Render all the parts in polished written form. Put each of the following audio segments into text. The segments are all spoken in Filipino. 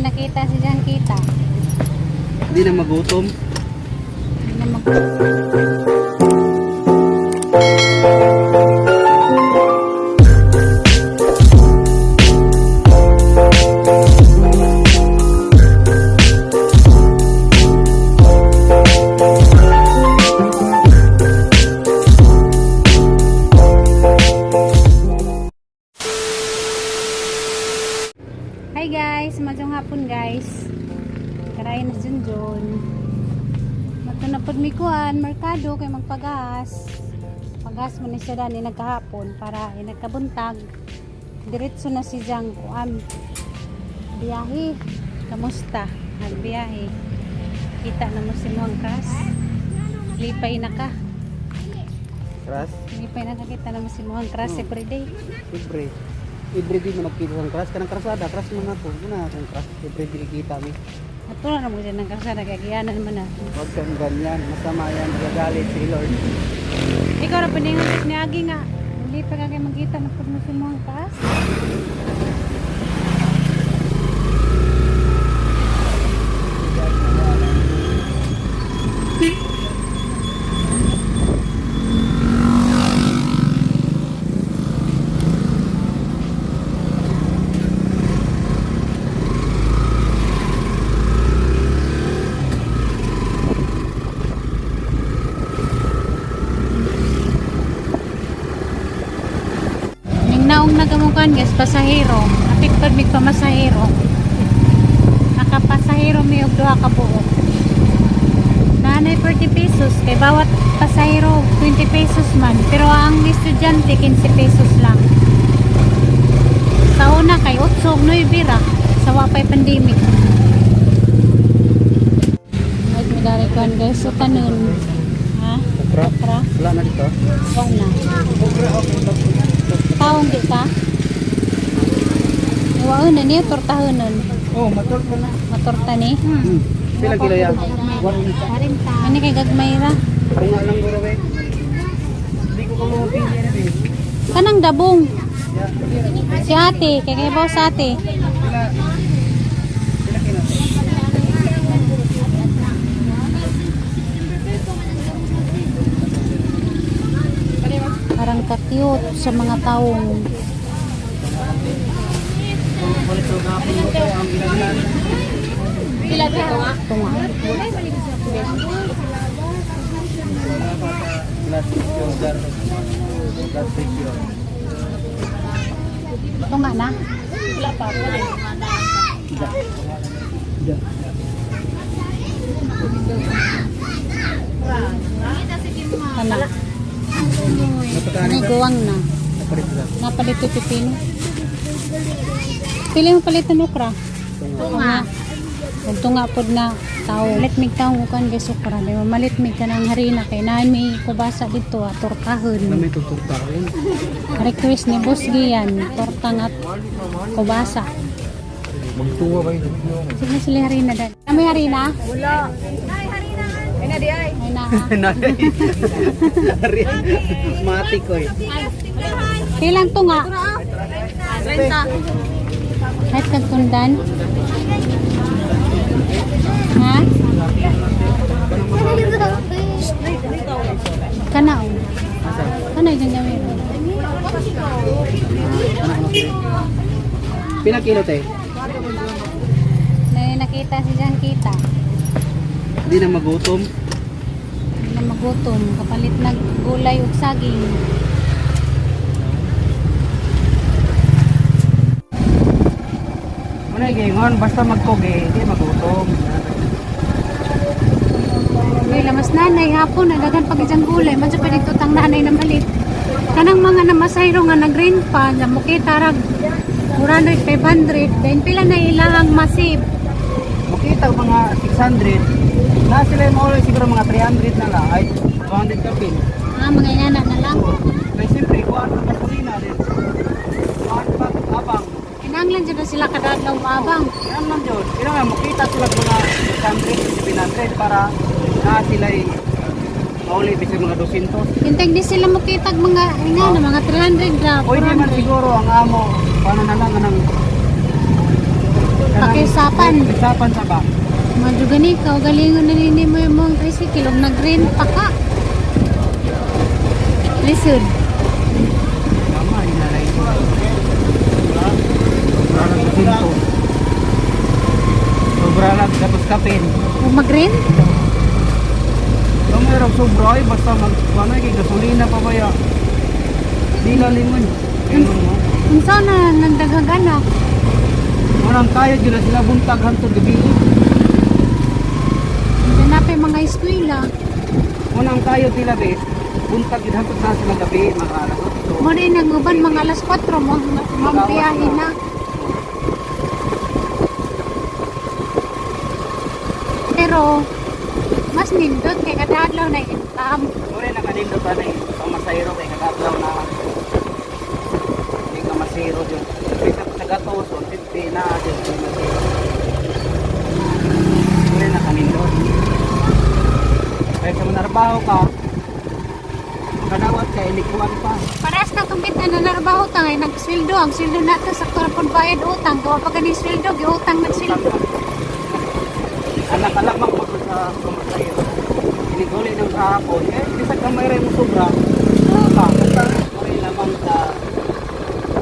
May nakita si Jan kita. Hindi na magutom. Hindi na mag- Hi guys, magandang hapon guys. Karayan na Junjun. Magtunapod mi kuan, merkado kay magpagas. Pagas mo ni siya dani nagkahapon para nagkabuntag. Diretso na si Jang kuan. Biyahe. Kamusta? Nagbiyahe. Kita na mo si Muang Kras. Lipay na ka. Kras? Lipay na ka, kita na mo si Muang Kras everyday. Everyday na magkita ng kras. Kanang krasada, kras man ako. Muna akong kras. Everyday kita mi. At wala na mo dyan ng karsada, kaya giyanan naman na. Huwag kang ganyan. Masama yan. Gagalit si Lord. Ikaw na paningan ni Agi nga. Hindi pa kaya magkita na pag mo Muang Kras. Naong nagamukan guys, pasahero. Apit pag may pamasahero. Nakapasahero may og duha ka buok. Nanay 40 pesos kay bawat pasahero 20 pesos man. Pero ang estudyante 15 pesos lang. Sa una kay 8 noy bira sa wapay pandemic. Ay medali kan guys sa tanon. Ha? Okra. Wala na dito. Wala. Okra, okay. Taong di ka? Iwaon na niya, tortahonon. Oh, mator ko na. Matorta ni. Pila kilo yan? 1 Ano kay gagmay ra? Parang nga lang guro eh. Hindi ko kumupin yan eh. Kanang dabong. Si ate, kay kayabaw sa ate. Pila kilo? Parang ka-cute sa mga taong. Pila dito nga? Tunga. Tunga na? Wala pa. Kana. Ini guwang na. Napalit ito pipino. Pili mo palit ng okra. Tunga. Kung tunga pod na tao. Malit mig tao kan guys okra. Dahil malit mig ka ng harina. Kaya na may kubasa dito. Tortahon. May tuturtahin. Request ni Boss Gian. Tortang at kubasa. Magtuwa ba yun? Sige sila harina dad. May harina? Wala. Ay, harina. Ay na di ay. Ay na. Matik ko eh. Kailan tunga? 30. Kahit kagtundan? Ha? Kanao. Kanao yung gawin. Pila kilo te? Nakita si Jan kita. Hindi na magutom. Hindi na magutom. Kapalit na gulay ug saging. Ano yung gingon? Basta magkoge, hindi magutom. May lamas nanay hapon na dagan pag isang gulay. Madyo pa dito tang nanay na malit. Kanang mga namasayro nga nag-green pa. Namukita rag 400, 500. Then pila na ilahang masib. Makita ko mga 600. Na sila yung maulit siguro mga 300 na lang. Ay, 200 ka pin. Mga inana na lang. Kaya siyempre, kuhaan ka gasolina din. Kuhaan ka abang. Inanglan dyan na sila kadadlaw abang. Yan lang yun. Kaya nga, makita sila mga 600, 700 para na sila maulit bisig mga 200. Hintay di sila makitag mga ingana, mga 300 na. Pwede man siguro ang amo, paano na lang ng Pakiusapan. Pakiusapan sa ba? Madyo gani ka, galingon na nini mo yung mga tricycle, og nag-green pa ka. Lisod. Tama, inalay ko. Sobra lang sa sinto. Sobra lang tapos kapin. O mag-green? Kung mayroong sobra ay basta magkano kay gasolina pa ba ya? Di lalingon. Ayun mo. Kung saan na nagdaghag anak? Walang kaya dyan na sila buntag hantod gabi. Hanapin mga eskwela. Walang kaya sila be. Buntag yun hantod na sila gabi. Mga alas 8. Mo rin naguban mga alas 4 mo mampiyahin na. Pero mas nindot kay kada adlaw na income. Uri na kanindot na eh. Pamasayro kay kagatlaw na. Hindi ka masiro dyan. Bisa ko sa gatos. 150 na dyan. Uri na kanindot. Kaya sa manarbaho ka. Kadawat ka, ilikuan pa. Paras na kung kita na narbaho ta ngay nagsildo. Ang sildo nato sa korpon bayad utang. Gawa pa ganing sildo, giutang nagsildo. Anak-anak po sa pamasayro. Iniguli ng kahapon. Eh, bisa ka mayroon mo sobra. Ka, basta uri lamang sa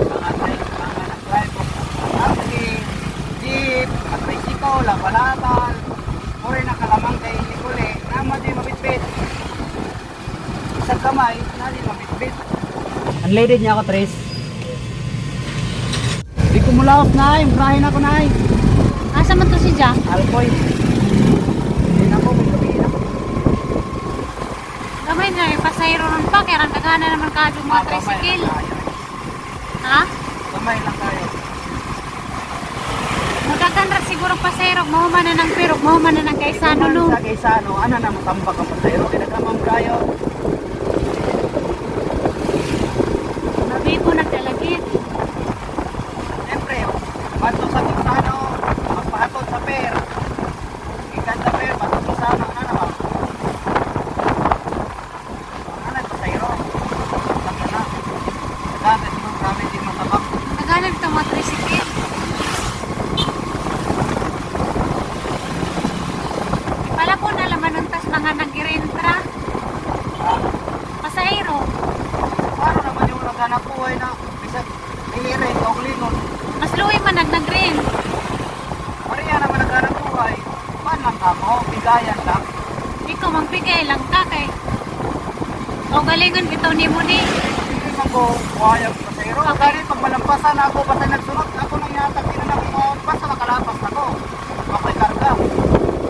mga driver. Kasi jeep, tricycle, labalatan. Uri na kalamang kay iniguli. Nama di mabitbit. Sa kamay, na di mabitbit. Unleaded niya ako, Tres. Di ko mulaos na yung brahin ako na Asa man to si Jack? Alcoy. Hindi na po, may gabi na. Gamay na yung pasayro ron pa. Kaya rang kagana naman kadyo mga tricycle. Ha? Kamay lang tayo. Magkakan ra siguro pasayro. Mahuman na ng pirog. Mahuman na ng kaisano no. Sa Kaisano, ano na matambak ang pasayro. Kinagamam kayo. Mabibo na talagit. Siyempre, bato sa Kaisano, magpahatod sa per. Ikan sa per, bato sa Kaisano, ano naman? Ano na pasayro? Sabi na. Gamit mo, gamit din matabak. Naganan ito mga tricycle. Pala po na laman ng tas mga nagirentra. Pasayro. Ano naman yung naghanap buhay na bisag hihirin, kauglingon. Mas luwi man nag-green. Maria naman naghanap buhay. Paano lang ka mo? Bigayan lang. Ikaw magbigay lang ka kay. O galingon bitaw ni mo ni. Hindi man ko buhayag pasayro. Dahil pag malampasan ako, basta nagsunod, ako nang yatak tinanap ko, basta makalapas ako. Ako'y karga.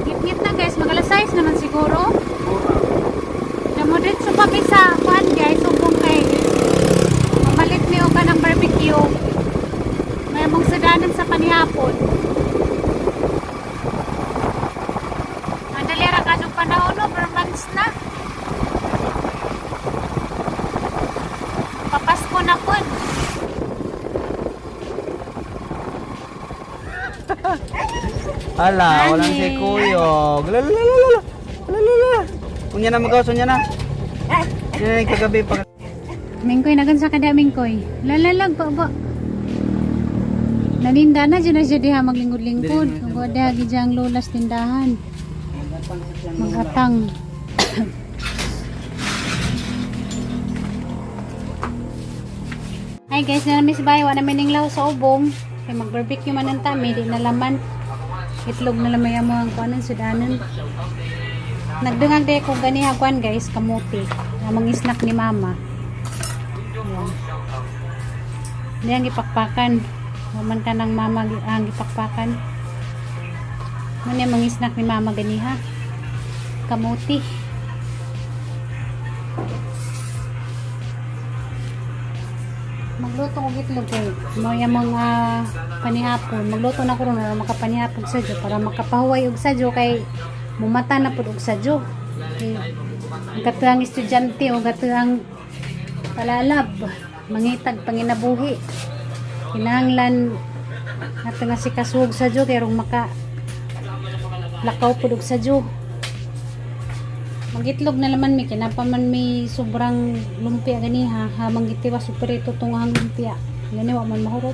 Ngit-ngit na guys, mag-alas 6 naman siguro. Mura. Namudit sa papi sa kuhan guys, subong kay. Mamalit niyo ka ng barbecue. May mong sadanan sa panihapon. Andali ra kadong panahon no, per months na. Papasko na po. Ala, Ani. walang si Kuyog. Lalalala. Lalalala. Unya na magawas, unya na. Yan na yung kagabi pa. Mingkoy nagan sa kada mingkoy. Lalalag pa ba? Naninda na dyan na siya diha maglingkod-lingkod. Kung diha gidyang lulas tindahan. Magatang. Hi guys, na miss bayo na mining law sa ubong. Kay mag-barbecue man ang tami, di na laman. Itlog na lamay mo ang kuanan sudanan. Nagdungag de ko gani hakuan guys, kamuti. Among snack ni mama. Yan. Diyan gipakpakan. Human ka ng mama ang gipakpakan. Muna mga snack ni mama gani ha. Kamuti. Magluto ko itlog kay mo yung mga panihapon. Magluto na ko ron para makapanihapon sa dyo para makapahuway og sa dyo kay mumata na pud og sa dyo. Okay. Ang katuang estudyante o katuang palalab mangitag panginabuhi. Kinahanglan nato nga si kasug sa dyo kay rong maka lakaw pud og sa dyo. Magitlog na naman mi kinapaman mi sobrang lumpia ganiha hamang gitiwa superito tungahang lumpia gani wa man mahurot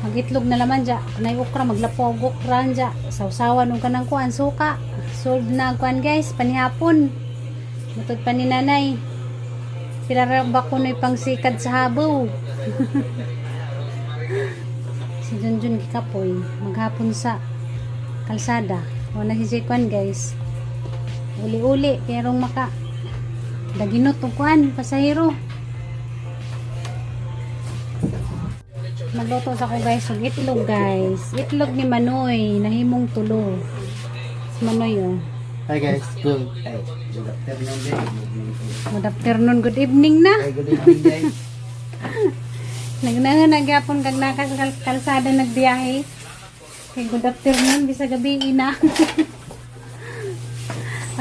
Magitlog na laman dya. Nay okra, maglapog okra dya. Sausawan o kanang kuan, suka. Sold na kuan guys, panihapon. Matod pa ni nanay. Pilaraba ko na'y pangsikad sa habaw. Si Junjun kikapoy. Maghapon sa kalsada. Wala si kuan guys. Uli-uli. Pero maka daginot o kuan, pasahero. Magluto sa ko guys ng itlog guys. Itlog ni Manoy, nahimong tulo. Si Manoy oh. Hi guys, good afternoon guys. Good afternoon, good evening na. Hi, good evening guys. Nagnanganagapon kag nakas kalsada nagbiyahe. Kay good afternoon, bisa gabi na.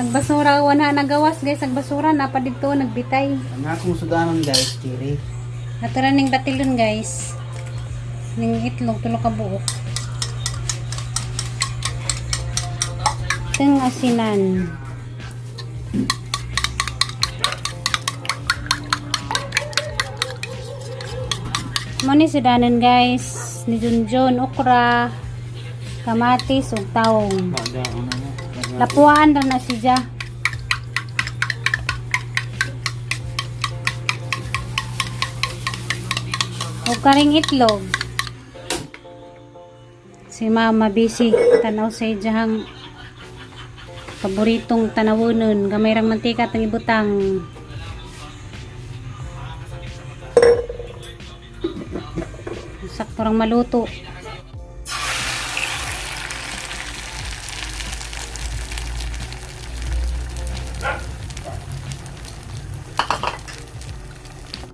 Ang basura, wana nagawas guys. Ang basura, napa dito, nagbitay. Ang akong sudanon guys, kiri. Natara ning batilon guys. Ning itlog, tulo ka buok. Itong asinan. Muni sudanan guys. Ni Junjun, okra, kamatis, ug taong. Lapuan ra na siya. Ug karing itlog. Si Mama busy tanaw sa ijahang paboritong tanawonon. Gamay rang mantika tang ibutang. Sakto rang maluto.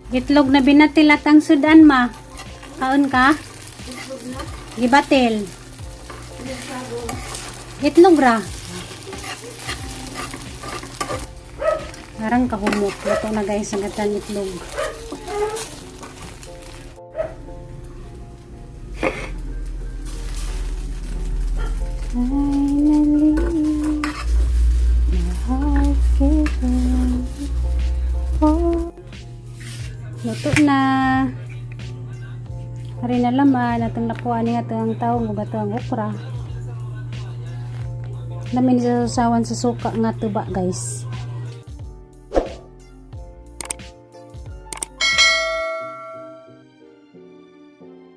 Itlog na binatilat ang sudan ma. Kaon ka? Gibatil. Itlog ra. Parang kahumot. Ito na guys, ang gatan itlog. Finally, my heart given. Oh. Luto na. Hari na laman atong nakuha niya ang taong ug ang okra. Lamin sa sasawan sa suka nga tuba guys.